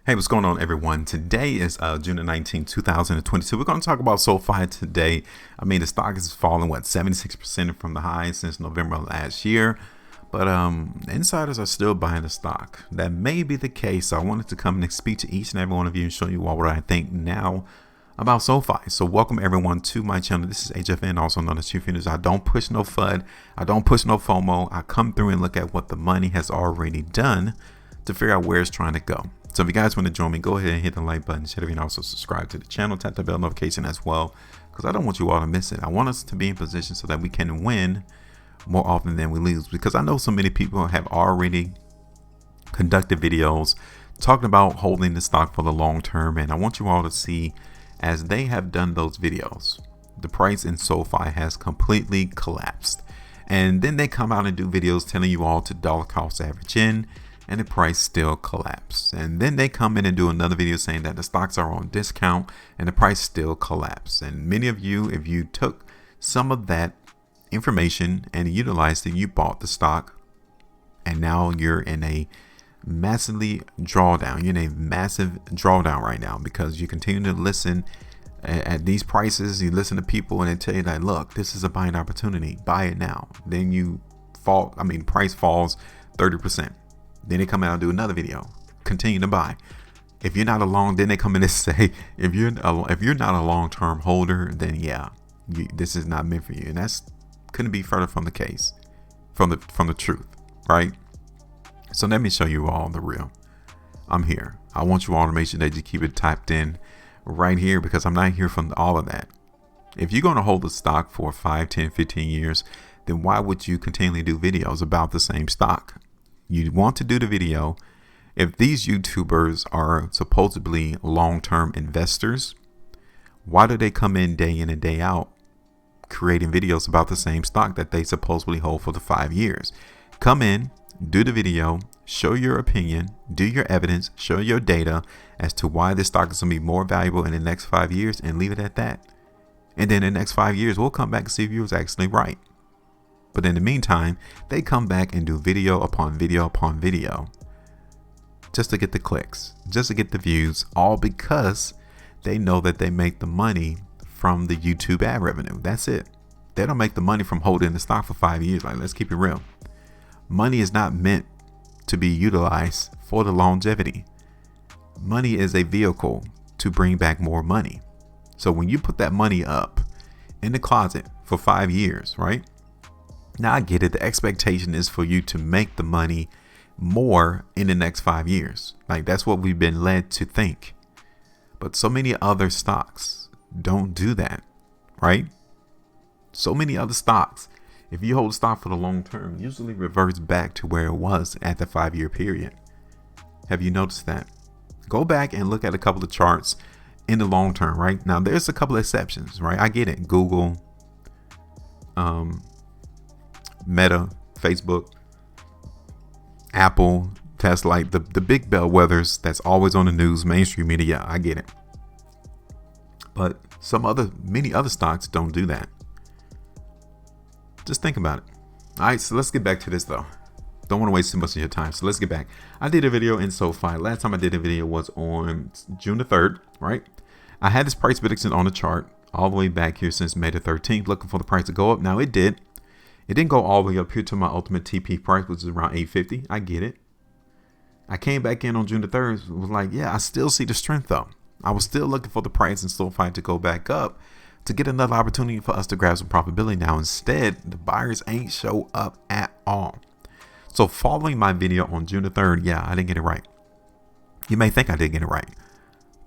Hey, what's going on, everyone? Today is June 19th, 2022. We're going to talk about SoFi today. I mean, the stock has fallen, 76% from the high since November of last year. But insiders are still buying the stock. That may be the case. So I wanted to come and speak to each and every one of you and show you all what I think now about SoFi. So welcome everyone to my channel. This is HueFin, also known as HueFin. I don't push no FUD. I don't push no FOMO. I come through and look at what the money has already done to figure out where it's trying to go. So if you guys want to join me, go ahead and hit the like button. And also subscribe to the channel, tap the bell notification as well, because I don't want you all to miss it. I want us to be in position so that we can win more often than we lose, because I know so many people have already conducted videos talking about holding the stock for the long term, and I want you all to see, as they have done those videos, the price in SoFi has completely collapsed. And then they come out and do videos telling you all to dollar cost average in, and the price still collapsed. And then they come in and do another video saying that the stocks are on discount and the price still collapsed. And many of you, if you took some of that information and utilized it, you bought the stock, and now you're in a massively drawdown. You're in a massive drawdown right now because you continue to listen at these prices. You listen to people and they tell you that, look, this is a buying opportunity, buy it now. Then you fall, price falls 30%. Then they come out and do another video, continue to buy. If you're not a long, then they come in and say, if you're not a long-term holder, then yeah, this is not meant for you. And that's couldn't be further from the case, from the truth, right? So let me show you all the real. I'm here. I want you all to make sure that you keep it typed in right here, because I'm not here for all of that. If you're going to hold the stock for 5, 10, 15 years, then why would you continually do videos about the same stock? You want to do the video if these YouTubers are supposedly long-term investors. Why do they come in and day out creating videos about the same stock that they supposedly hold for the 5 years? Come in, do the video, show your opinion, do your evidence, show your data as to why this stock is going to be more valuable in the next 5 years, and leave it at that. And then in the next 5 years, we'll come back and see if you was actually right. But in the meantime, they come back and do video upon video upon video just to get the clicks, just to get the views, all because they know that they make the money from the YouTube ad revenue. That's it. They don't make the money from holding the stock for 5 years. Like, let's keep it real. Money is not meant to be utilized for the longevity. Money is a vehicle to bring back more money. So when you put that money up in the closet for 5 years, right? Now I get it. The expectation is for you to make the money more in the next 5 years. Like, that's what we've been led to think. But so many other stocks don't do that, right? So many other stocks, if you hold stock for the long term, usually reverts back to where it was at the 5-year period. Have you noticed that? Go back and look at a couple of charts in the long term, right? Now there's a couple of exceptions, right? I get it. Google, Meta, Facebook, Apple, that's like the big bellwethers that's always on the news, mainstream media. I get it. But many other stocks don't do that. Just think about it. All right, so let's get back to this though. Don't want to waste too much of your time. So let's get back. I did a video in SoFi. Last time I did a video was on June the 3rd, right? I had this price prediction on the chart all the way back here since May the 13th, looking for the price to go up. Now it did. It didn't go all the way up here to my ultimate TP price, which is around 850. I get it. I came back in on June the 3rd. Was like, yeah, I still see the strength though. I was still looking for the price in SoFi to go back up to get another opportunity for us to grab some profitability. Now, instead, the buyers ain't show up at all. So following my video on June the 3rd, yeah, I didn't get it right. You may think I did get it right,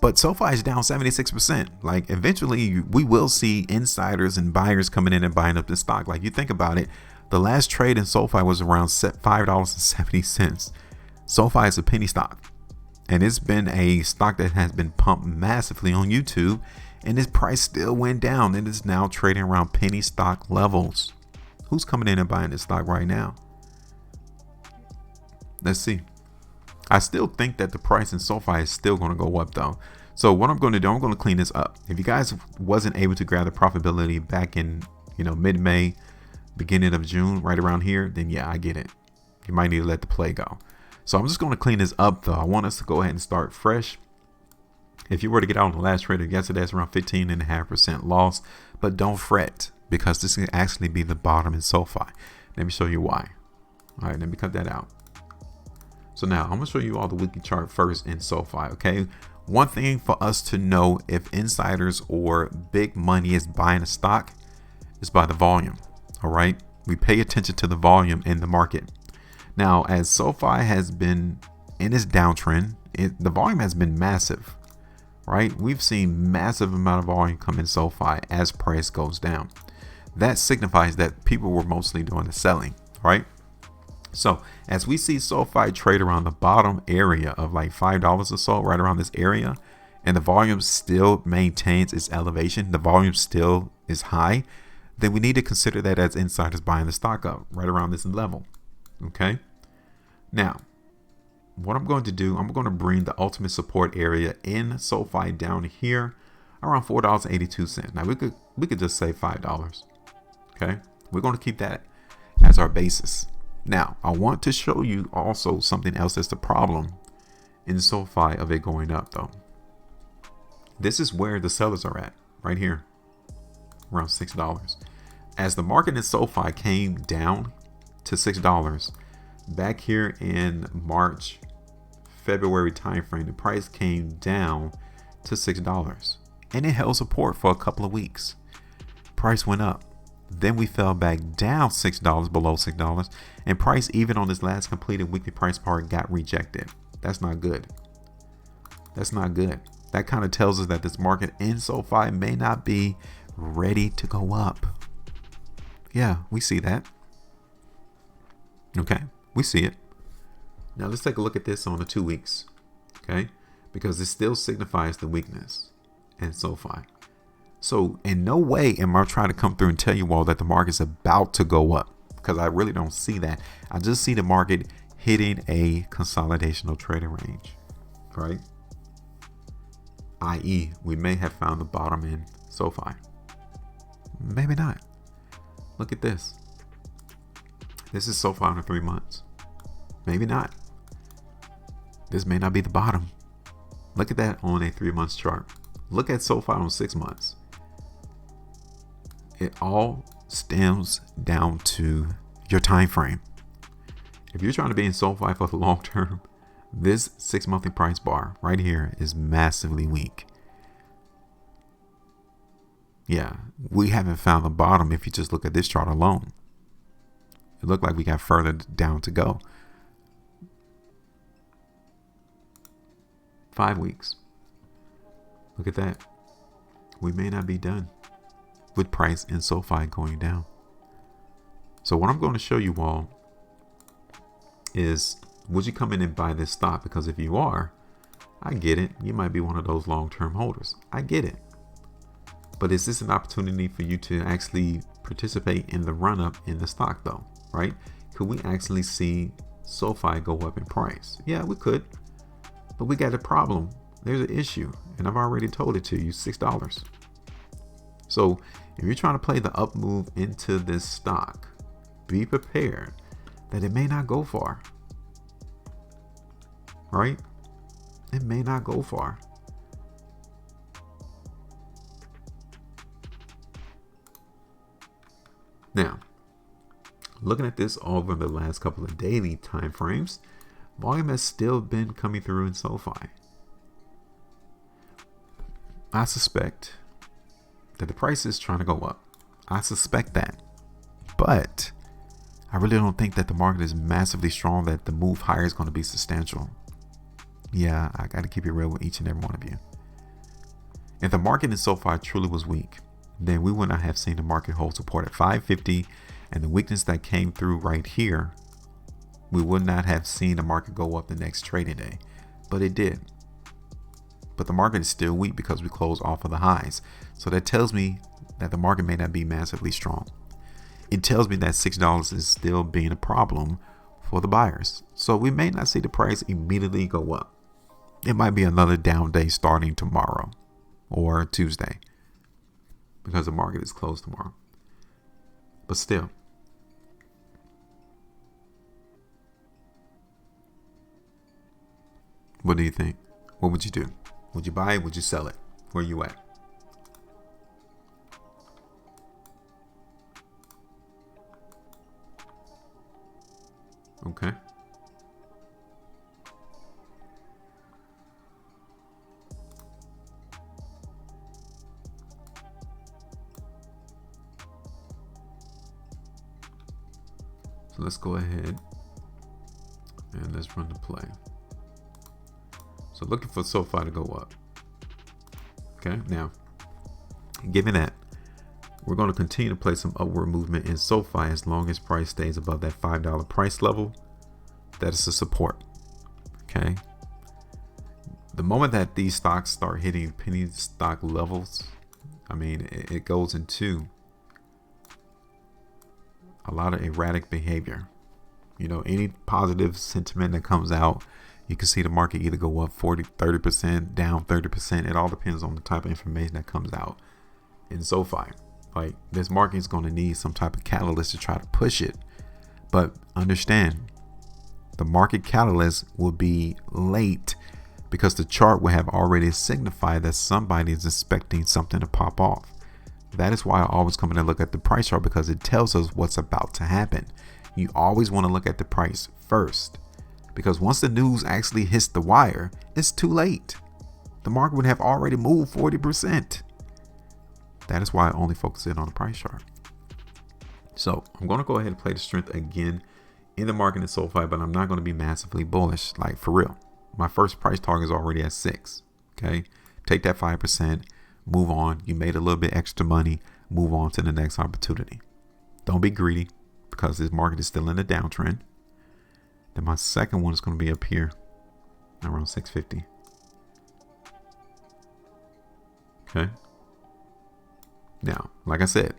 but SoFi is down 76%. Like, eventually we will see insiders and buyers coming in and buying up this stock. Like, you think about it, the last trade in SoFi was around $5.70. SoFi is a penny stock, and it's been a stock that has been pumped massively on YouTube, and its price still went down and is now trading around penny stock levels. Who's coming in and buying this stock right now? Let's see. I still think that the price in SoFi is still going to go up though. So what I'm going to do, I'm going to clean this up. If you guys wasn't able to grab the profitability back in, mid-May, beginning of June, right around here, then yeah, I get it. You might need to let the play go. So I'm just going to clean this up though. I want us to go ahead and start fresh. If you were to get out on the last trade of yesterday, it's around 15.5% loss, but don't fret because this can actually be the bottom in SoFi. Let me show you why. All right, let me cut that out. So now I'm gonna show you all the weekly chart first in SoFi, okay? One thing for us to know if insiders or big money is buying a stock is by the volume, all right? We pay attention to the volume in the market. Now, as SoFi has been in its downtrend, the volume has been massive, right? We've seen massive amount of volume come in SoFi as price goes down. That signifies that people were mostly doing the selling, right? So as we see SoFi trade around the bottom area of like $5 or so, right around this area, and the volume still maintains its elevation, the volume still is high, then we need to consider that as insiders buying the stock up right around this level. Okay. Now, what I'm going to do, I'm going to bring the ultimate support area in SoFi down here around $4.82. Now we could just say $5. Okay. We're going to keep that as our basis. Now, I want to show you also something else that's the problem in SoFi of it going up though. This is where the sellers are at, right here, around $6. As the market in SoFi came down to $6, back here in March, February timeframe, the price came down to $6 and it held support for a couple of weeks. Price went up. Then we fell back down $6 below $6, and price even on this last completed weekly price part got rejected. That's not good. That's not good. That kind of tells us that this market in SoFi may not be ready to go up. Yeah, we see that. Okay, we see it. Now let's take a look at this on the 2 weeks. Okay, because it still signifies the weakness in SoFi. So in no way am I trying to come through and tell you all that the market's about to go up, because I really don't see that. I just see the market hitting a consolidational trading range, right? i.e. we may have found the bottom in SoFi. Maybe not. Look at this. This is SoFi in 3 months. Maybe not. This may not be the bottom. Look at that on a 3 months chart. Look at SoFi on 6 months. It all stems down to your time frame. If you're trying to be in SoFi for the long term, this 6 monthly price bar right here is massively weak. Yeah, we haven't found the bottom if you just look at this chart alone. It looked like we got further down to go. 5 weeks. Look at that. We may not be done with price in SoFi going down. So what I'm going to show you all is, would you come in and buy this stock? Because if you are, I get it. You might be one of those long-term holders. I get it. But is this an opportunity for you to actually participate in the run-up in the stock though, right? Could we actually see SoFi go up in price? Yeah, we could. But we got a problem. There's an issue, and I've already told it to you, $6. So if you're trying to play the up move into this stock, be prepared that it may not go far, right? It may not go far. Now, looking at this over the last couple of daily time frames, volume has still been coming through in SoFi. I suspect that the price is trying to go up. I suspect that. But I really don't think that the market is massively strong, that the move higher is going to be substantial. Yeah, I got to keep it real with each and every one of you. If the market in SoFi truly was weak, then we would not have seen the market hold support at 550, and the weakness that came through right here, we would not have seen the market go up the next trading day. But it did. But the market is still weak because we closed off of the highs. So that tells me that the market may not be massively strong. It tells me that $6 is still being a problem for the buyers. So we may not see the price immediately go up. It might be another down day starting tomorrow or Tuesday, because the market is closed tomorrow. But still, What do you think? What would you do? Would you buy it? Would you sell it? Where you at? Okay. So let's go ahead and let's run the play. So looking for SoFi to go up. Okay, now, given that, we're going to continue to play some upward movement in SoFi as long as price stays above that $5 price level. That is the support. Okay. The moment that these stocks start hitting penny stock levels, I mean, it goes into a lot of erratic behavior. You know, any positive sentiment that comes out, you can see the market either go up 30%, down 30%. It all depends on the type of information that comes out in SoFi. Like, this market is going to need some type of catalyst to try to push it. But understand, the market catalyst will be late because the chart will have already signified that somebody is expecting something to pop off. That is why I always come in and look at the price chart, because it tells us what's about to happen. You always want to look at the price first, because once the news actually hits the wire, it's too late. The market would have already moved 40%. That is why I only focus in on the price chart. So I'm going to go ahead and play the strength again in the market in SoFi, but I'm not going to be massively bullish, like for real. My first price target is already at 6. Okay, take that 5%, move on. You made a little bit extra money, move on to the next opportunity. Don't be greedy, because this market is still in a downtrend. Then my second one is going to be up here around 650. Okay. Now, like I said,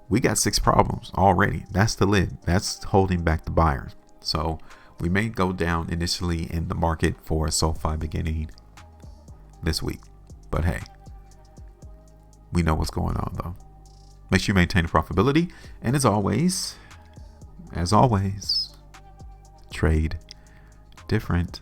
we got 6 problems already. That's the lid. That's holding back the buyers. So we may go down initially in the market for SoFi beginning this week. But hey, we know what's going on though. Make sure you maintain profitability. And as always, trade different.